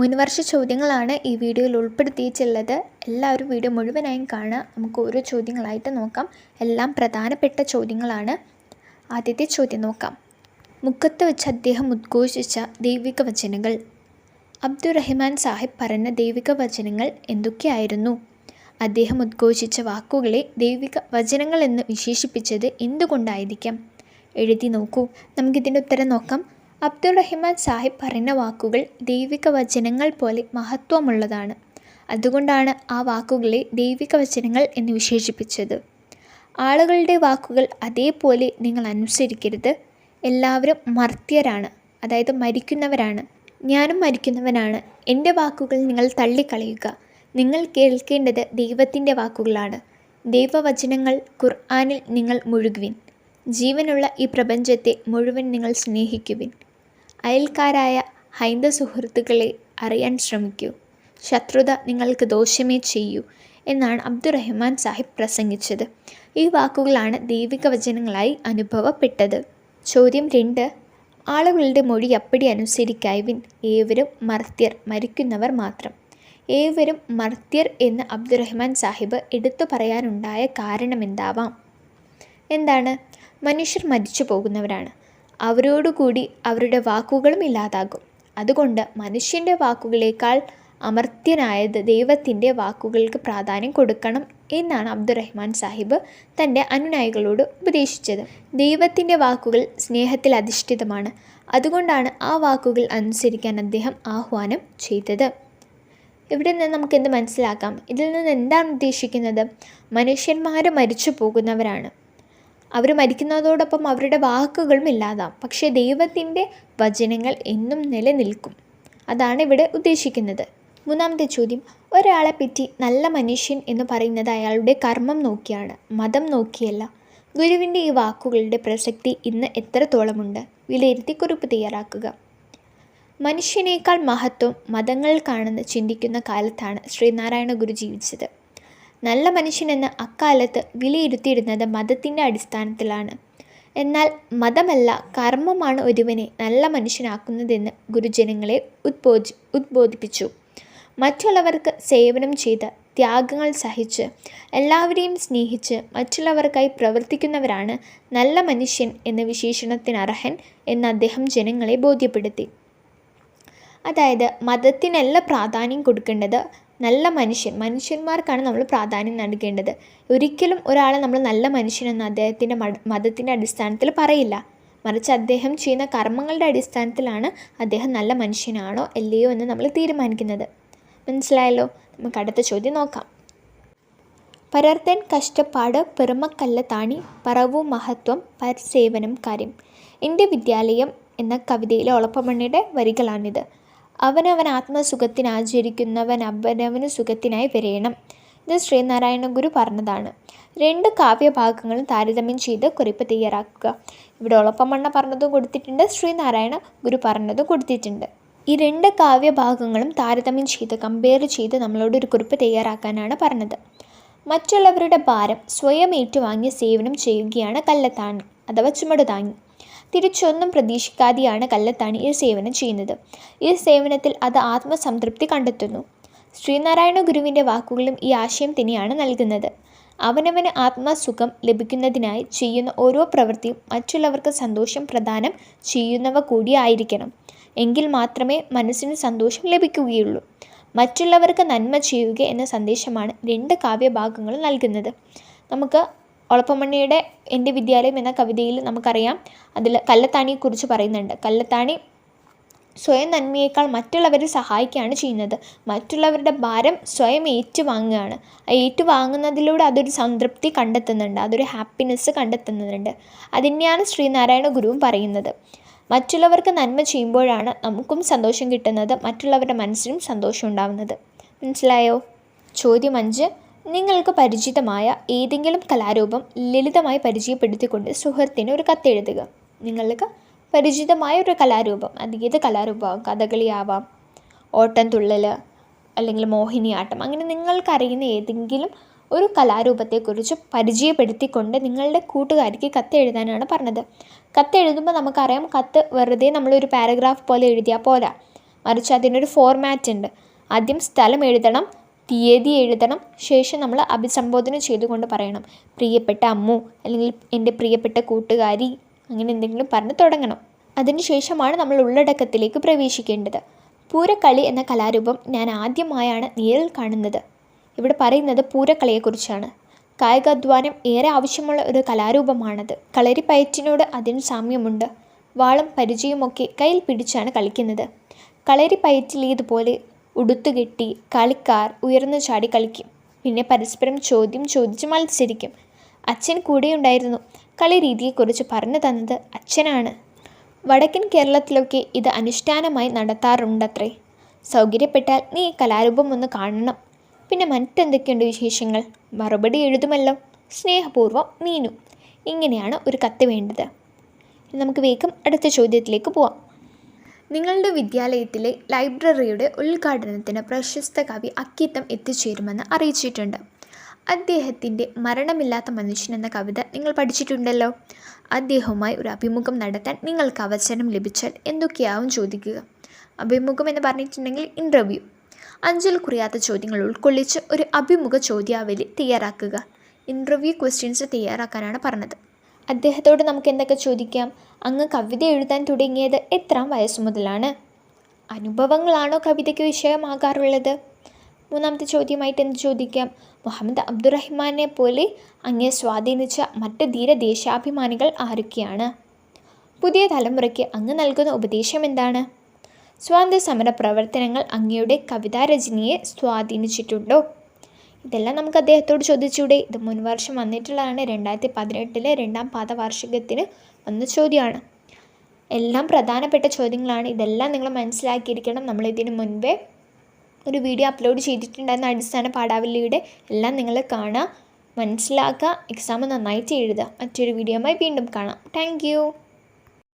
മുൻവർഷ ചോദ്യങ്ങളാണ് ഈ വീഡിയോയിൽ ഉൾപ്പെടുത്തിയിട്ടുള്ളത്. എല്ലാവരും വീഡിയോ മുഴുവനായും കാണുക. നമുക്ക് ഓരോ ചോദ്യങ്ങളായിട്ട് നോക്കാം. എല്ലാം പ്രധാനപ്പെട്ട ചോദ്യങ്ങളാണ്. ആദ്യത്തെ ചോദ്യം നോക്കാം. മുക്കത്ത് വെച്ച് അദ്ദേഹം ഉദ്ഘോഷിച്ച ദൈവിക വചനങ്ങൾ. അബ്ദുറഹിമാൻ സാഹിബ് പറഞ്ഞ ദൈവിക വചനങ്ങൾ എന്തൊക്കെയായിരുന്നു? അദ്ദേഹം ഉദ്ഘോഷിച്ച വാക്കുകളെ ദൈവിക വചനങ്ങൾ എന്ന് വിശേഷിപ്പിച്ചത് എന്തുകൊണ്ടായിരിക്കാം? എഴുതി നോക്കൂ. നമുക്കിതിൻ്റെ ഉത്തരം നോക്കാം. അബ്ദുറഹിമാൻ സാഹിബ് പറഞ്ഞ വാക്കുകൾ ദൈവിക വചനങ്ങൾ പോലെ മഹത്വമുള്ളതാണ്. അതുകൊണ്ടാണ് ആ വാക്കുകളെ ദൈവിക വചനങ്ങൾ എന്ന് വിശേഷിപ്പിച്ചത്. ആളുകളുടെ വാക്കുകൾ അതേപോലെ നിങ്ങൾ അനുസരിക്കരുത്. എല്ലാവരും മർത്യരാണ്, അതായത് മരിക്കുന്നവരാണ്. ഞാനും മരിക്കുന്നവനാണ്. എൻ്റെ വാക്കുകൾ നിങ്ങൾ തള്ളിക്കളയുക. നിങ്ങൾ കേൾക്കേണ്ടത് ദൈവത്തിൻ്റെ വാക്കുകളാണ്. ദൈവവചനങ്ങൾ ഖുർആനിൽ നിങ്ങൾ മുഴുകുവിൻ. ജീവനുള്ള ഈ പ്രപഞ്ചത്തെ മുഴുവൻ നിങ്ങൾ സ്നേഹിക്കുവിൻ. അയൽക്കാരായ ഹൈന്ദവ സുഹൃത്തുക്കളെ അറിയാൻ ശ്രമിക്കൂ. ശത്രുത നിങ്ങൾക്ക് ദോഷമേ ചെയ്യൂ എന്നാണ് അബ്ദുറഹിമാൻ സാഹിബ് പ്രസംഗിച്ചത്. ഈ വാക്കുകളാണ് ദൈവിക വചനങ്ങളായി അനുഭവപ്പെട്ടത്. ചോദ്യം 2. ആളുകളുടെ മൊഴി അപ്പടി അനുസരിക്കായ്വിൻ. ഏവരും മർത്യർ, മരിക്കുന്നവർ മാത്രം. ഏവരും മർത്യർ എന്ന് അബ്ദുറഹിമാൻ സാഹിബ് എടുത്തു പറയാനുണ്ടായ കാരണമെന്താവാം? എന്താണ്? മനുഷ്യർ മരിച്ചു പോകുന്നവരാണ്. അവരോടുകൂടി അവരുടെ വാക്കുകളും ഇല്ലാതാകും. അതുകൊണ്ട് മനുഷ്യൻ്റെ വാക്കുകളേക്കാൾ അമർത്യനായത് ദൈവത്തിൻ്റെ വാക്കുകൾക്ക് പ്രാധാന്യം കൊടുക്കണം എന്നാണ് അബ്ദുറഹിമാൻ സാഹിബ് തൻ്റെ അനുയായികളോട് ഉപദേശിച്ചത്. ദൈവത്തിൻ്റെ വാക്കുകൾ സ്നേഹത്തിൽ അധിഷ്ഠിതമാണ്. അതുകൊണ്ടാണ് ആ വാക്കുകൾ അനുസരിക്കാൻ അദ്ദേഹം ആഹ്വാനം ചെയ്തത്. ഇവിടെ നിന്ന് നമുക്ക് എന്ത് മനസ്സിലാക്കാം? ഇതിൽ നിന്ന് എന്താണ് ഉദ്ദേശിക്കുന്നത്? മനുഷ്യന്മാർ മരിച്ചു പോകുന്നവരാണ്. അവർ മരിക്കുന്നതോടൊപ്പം അവരുടെ വാക്കുകളും ഇല്ലാതാം. പക്ഷേ ദൈവത്തിൻ്റെ വചനങ്ങൾ എന്നും നിലനിൽക്കും. അതാണ് ഇവിടെ ഉദ്ദേശിക്കുന്നത്. 3ാമത്തെ ചോദ്യം. ഒരാളെ പറ്റി നല്ല മനുഷ്യൻ എന്ന് പറയുന്നത് അയാളുടെ കർമ്മം നോക്കിയാണ്, മതം നോക്കിയല്ല. ഗുരുവിൻ്റെ ഈ വാക്കുകളുടെ പ്രസക്തി ഇന്ന് എത്രത്തോളമുണ്ട്? വിലയിരുത്തി കുറിപ്പ് തയ്യാറാക്കുക. മനുഷ്യനേക്കാൾ മഹത്വം മതങ്ങൾക്കാണെന്ന് ചിന്തിക്കുന്ന കാലത്താണ് ശ്രീനാരായണ ഗുരു ജീവിച്ചത്. നല്ല മനുഷ്യനെന്ന് അക്കാലത്ത് വിലയിരുത്തിയിരുന്നത് മതത്തിൻ്റെ അടിസ്ഥാനത്തിലാണ്. എന്നാൽ മതമല്ല, കർമ്മമാണ് ഒരുവനെ നല്ല മനുഷ്യനാക്കുന്നതെന്ന് ഗുരുജനങ്ങളെ ഉദ്ബോധിപ്പിച്ചു. മറ്റുള്ളവർക്ക് സേവനം ചെയ്ത്, ത്യാഗങ്ങൾ സഹിച്ച്, എല്ലാവരെയും സ്നേഹിച്ച് മറ്റുള്ളവർക്കായി പ്രവർത്തിക്കുന്നവരാണ് നല്ല മനുഷ്യൻ എന്ന വിശേഷണത്തിനർഹൻ എന്ന് അദ്ദേഹം ജനങ്ങളെ ബോധ്യപ്പെടുത്തി. അതായത് മതത്തിനല്ല പ്രാധാന്യം കൊടുക്കേണ്ടത്, നല്ല മനുഷ്യന്മാർക്കാണ് നമ്മൾ പ്രാധാന്യം നൽകേണ്ടത്. ഒരിക്കലും ഒരാളെ നമ്മൾ നല്ല മനുഷ്യനെന്ന് അദ്ദേഹത്തിൻ്റെ മതത്തിൻ്റെ അടിസ്ഥാനത്തിൽ പറയില്ല. മറിച്ച് അദ്ദേഹം ചെയ്യുന്ന കർമ്മങ്ങളുടെ അടിസ്ഥാനത്തിലാണ് അദ്ദേഹം നല്ല മനുഷ്യനാണോ അല്ലയോ എന്ന് നമ്മൾ തീരുമാനിക്കുന്നത്. മനസ്സിലായല്ലോ? നമുക്ക് അടുത്ത ചോദ്യം നോക്കാം. പരർത്തൻ കഷ്ടപ്പാട് പെറുമക്കല്ല താണി പറവു മഹത്വം പരിസേവനം കാര്യം. എൻ്റെ വിദ്യാലയം എന്ന കവിതയിലെ ഒളപ്പമണ്ണിയുടെ വരികളാണിത്. അവനവൻ ആത്മസുഖത്തിനാചരിക്കുന്നവൻ അവനവന് സുഖത്തിനായി വരേണം. ഇത് ശ്രീനാരായണ ഗുരു പറഞ്ഞതാണ്. 2 കാവ്യഭാഗങ്ങളും താരതമ്യം ചെയ്ത് കുറിപ്പ് തയ്യാറാക്കുക. ഇവിടെ ഒളപ്പമണ്ണ പറഞ്ഞതും കൊടുത്തിട്ടുണ്ട്, ശ്രീനാരായണ ഗുരു പറഞ്ഞതും കൊടുത്തിട്ടുണ്ട്. ഈ 2 കാവ്യഭാഗങ്ങളും താരതമ്യം ചെയ്ത് കമ്പയർ ചെയ്ത് നമ്മളോട് ഒരു കുറിപ്പ് തയ്യാറാക്കാനാണ് പറഞ്ഞത്. മറ്റുള്ളവരുടെ ഭാരം സ്വയം ഏറ്റുവാങ്ങിയ സേവനം ചെയ്യുകയാണ് കല്ലത്താണി അഥവാ ചുമടുതാങ്ങി. തിരിച്ചൊന്നും പ്രതീക്ഷിക്കാതെയാണ് കല്ലത്താണി ഈ സേവനം ചെയ്യുന്നത്. ഈ സേവനത്തിൽ അത് ആത്മസംതൃപ്തി കണ്ടെത്തുന്നു. ശ്രീനാരായണ ഗുരുവിൻ്റെ വാക്കുകളും ഈ ആശയം തന്നെയാണ് നൽകുന്നത്. അവനവന് ആത്മസുഖം ലഭിക്കുന്നതിനായി ചെയ്യുന്ന ഓരോ പ്രവൃത്തിയും മറ്റുള്ളവർക്ക് സന്തോഷം പ്രദാനം ചെയ്യുന്നവ കൂടിയായിരിക്കണം. എങ്കിൽ മാത്രമേ മനസ്സിന് സന്തോഷം ലഭിക്കുകയുള്ളൂ. മറ്റുള്ളവർക്ക് നന്മ ചെയ്യുക എന്ന സന്ദേശമാണ് 2 കാവ്യഭാഗങ്ങളും നൽകുന്നത്. നമുക്ക് ഒളപ്പമണ്ണിയുടെ എൻ്റെ വിദ്യാലയം എന്ന കവിതയിൽ നമുക്കറിയാം, അതിൽ കല്ലത്താണിയെക്കുറിച്ച് പറയുന്നുണ്ട്. കല്ലത്താണി സ്വയം നന്മയേക്കാൾ മറ്റുള്ളവരെ സഹായിക്കുകയാണ് ചെയ്യുന്നത്. മറ്റുള്ളവരുടെ ഭാരം സ്വയം ഏറ്റുവാങ്ങുകയാണ്. ഏറ്റുവാങ്ങുന്നതിലൂടെ അതൊരു സംതൃപ്തി കണ്ടെത്തുന്നുണ്ട്, അതൊരു ഹാപ്പിനെസ് കണ്ടെത്തുന്നുണ്ട്. അതുതന്നെയാണ് ശ്രീനാരായണ ഗുരുവും പറയുന്നത്. മറ്റുള്ളവർക്ക് നന്മ ചെയ്യുമ്പോഴാണ് നമുക്കും സന്തോഷം കിട്ടുന്നത്, മറ്റുള്ളവരുടെ മനസ്സിനും സന്തോഷം ഉണ്ടാകുന്നത്. മനസ്സിലായോ? ചോദ്യം 5. നിങ്ങൾക്ക് പരിചിതമായ ഏതെങ്കിലും കലാരൂപം ലളിതമായി പരിചയപ്പെടുത്തിക്കൊണ്ട് സുഹൃത്തിന് ഒരു കത്തെഴുതുക. നിങ്ങൾക്ക് പരിചിതമായ ഒരു കലാരൂപം, അത് ഏത് കലാരൂപമാകും? കഥകളി ആവാം, ഓട്ടംതുള്ളൽ, അല്ലെങ്കിൽ മോഹിനിയാട്ടം, അങ്ങനെ നിങ്ങൾക്കറിയുന്ന ഏതെങ്കിലും ഒരു കലാരൂപത്തെക്കുറിച്ച് പരിചയപ്പെടുത്തിക്കൊണ്ട് നിങ്ങളുടെ കൂട്ടുകാരിക്ക് കത്ത് എഴുതാനാണ് പറഞ്ഞത്. കത്ത് എഴുതുമ്പോൾ നമുക്കറിയാം, കത്ത് വെറുതെ നമ്മളൊരു പാരഗ്രാഫ് പോലെ എഴുതിയാൽ പോരാ. മറിച്ച് അതിനൊരു ഫോർമാറ്റ് ഉണ്ട്. ആദ്യം സ്ഥലം എഴുതണം, തീയതി എഴുതണം, ശേഷം നമ്മൾ അഭിസംബോധന ചെയ്തുകൊണ്ട് പറയണം. പ്രിയപ്പെട്ട അമ്മു, അല്ലെങ്കിൽ എൻ്റെ പ്രിയപ്പെട്ട കൂട്ടുകാരി, അങ്ങനെ എന്തെങ്കിലും പറഞ്ഞ് തുടങ്ങണം. അതിനുശേഷമാണ് നമ്മൾ ഉള്ളടക്കത്തിലേക്ക് പ്രവേശിക്കേണ്ടത്. പൂരക്കളി എന്ന കലാരൂപം ഞാൻ ആദ്യമായാണ് നേരിൽ കാണുന്നത്. ഇവിടെ പറയുന്നത് പൂരക്കളിയെക്കുറിച്ചാണ്. കായികാധ്വാനം ഏറെ ആവശ്യമുള്ള ഒരു കലാരൂപമാണത്. കളരിപ്പയറ്റിനോട് അതിന് സാമ്യമുണ്ട്. വാളും പരിചയുമൊക്കെ കയ്യിൽ പിടിച്ചാണ് കളിക്കുന്നത്. കളരിപ്പയറ്റിലേതുപോലെ ഉടുത്തുകെട്ടി കളിക്കാർ ഉയർന്നു ചാടി കളിക്കും. പിന്നെ പരസ്പരം ചോദ്യം ചോദിച്ച് മത്സരിക്കും. അച്ഛൻ കൂടെയുണ്ടായിരുന്നു. കളി രീതിയെക്കുറിച്ച് പറഞ്ഞു തന്നത് അച്ഛനാണ്. വടക്കൻ കേരളത്തിലൊക്കെ ഇത് അനുഷ്ഠാനമായി നടത്താറുണ്ടത്രേ. സൗകര്യപ്പെട്ടാൽ നീ ഈ കലാരൂപം ഒന്ന് കാണണം. പിന്നെ മറ്റെന്തൊക്കെയുണ്ട് വിശേഷങ്ങൾ? മറുപടി എഴുതുമല്ലോ. സ്നേഹപൂർവ്വം മീനു. ഇങ്ങനെയാണ് ഒരു കത്ത് വേണ്ടത്. നമുക്ക് വേഗം അടുത്ത ചോദ്യത്തിലേക്ക് പോവാം. നിങ്ങളുടെ വിദ്യാലയത്തിലെ ലൈബ്രറിയുടെ ഉദ്ഘാടനത്തിന് പ്രശസ്ത കവി അക്കിത്തം എത്തിച്ചേരുമെന്ന് അറിയിച്ചിട്ടുണ്ട്. അദ്ദേഹത്തിൻ്റെ മരണമില്ലാത്ത മനുഷ്യൻ എന്ന കവിത നിങ്ങൾ പഠിച്ചിട്ടുണ്ടല്ലോ. അദ്ദേഹവുമായി ഒരു അഭിമുഖം നടത്താൻ നിങ്ങൾക്ക് അവസരം ലഭിച്ചാൽ എന്തൊക്കെയാവും ചോദിക്കുക? അഭിമുഖം എന്ന് പറഞ്ഞിട്ടുണ്ടെങ്കിൽ ഇൻ്റർവ്യൂ. അഞ്ചിൽ കുറയാത്ത ചോദ്യങ്ങൾ ഉൾക്കൊള്ളിച്ച് ഒരു അഭിമുഖ ചോദ്യാവലി തയ്യാറാക്കുക. ഇൻ്റർവ്യൂ ക്വസ്റ്റ്യൻസ് തയ്യാറാക്കാനാണ് പറഞ്ഞത്. അദ്ദേഹത്തോട് നമുക്ക് എന്തൊക്കെ ചോദിക്കാം? അങ്ങ് കവിത എഴുതാൻ തുടങ്ങിയത് എത്രാം വയസ്സ് മുതലാണ്? അനുഭവങ്ങളാണോ കവിതയ്ക്ക് വിഷയമാകാറുള്ളത്? മൂന്നാമത്തെ ചോദ്യമായിട്ട് എന്ത് ചോദിക്കാം? മുഹമ്മദ് അബ്ദുറഹ്മാനെ പോലെ അങ്ങയെ സ്വാധീനിച്ച മറ്റ് ധീര ദേശാഭിമാനികൾ ആരൊക്കെയാണ്? പുതിയ തലമുറയ്ക്ക് അങ്ങ് നൽകുന്ന ഉപദേശം എന്താണ്? സ്വാതന്ത്ര്യ സമര പ്രവർത്തനങ്ങൾ അങ്ങയുടെ കവിതാരചനയെ സ്വാധീനിച്ചിട്ടുണ്ടോ? ഇതെല്ലാം നമുക്ക് അദ്ദേഹത്തോട് ചോദിച്ചൂടെ? ഇത് മുൻവർഷം വന്നിട്ടുള്ളതാണ്. 2018 2ാം പാദവാർഷികത്തിന് വന്ന ചോദ്യമാണ്. എല്ലാം പ്രധാനപ്പെട്ട ചോദ്യങ്ങളാണ്. ഇതെല്ലാം നിങ്ങൾ മനസ്സിലാക്കിയിരിക്കണം. നമ്മളിതിന് മുൻപേ ഒരു വീഡിയോ അപ്ലോഡ് ചെയ്തിട്ടുണ്ടായിരുന്ന അടിസ്ഥാന പാഠാവലിയുടെ എല്ലാം നിങ്ങൾ കാണുക, മനസ്സിലാക്കുക, എക്സാം നന്നായിട്ട് എഴുതുക. മറ്റൊരു വീഡിയോയുമായി വീണ്ടും കാണാം. താങ്ക്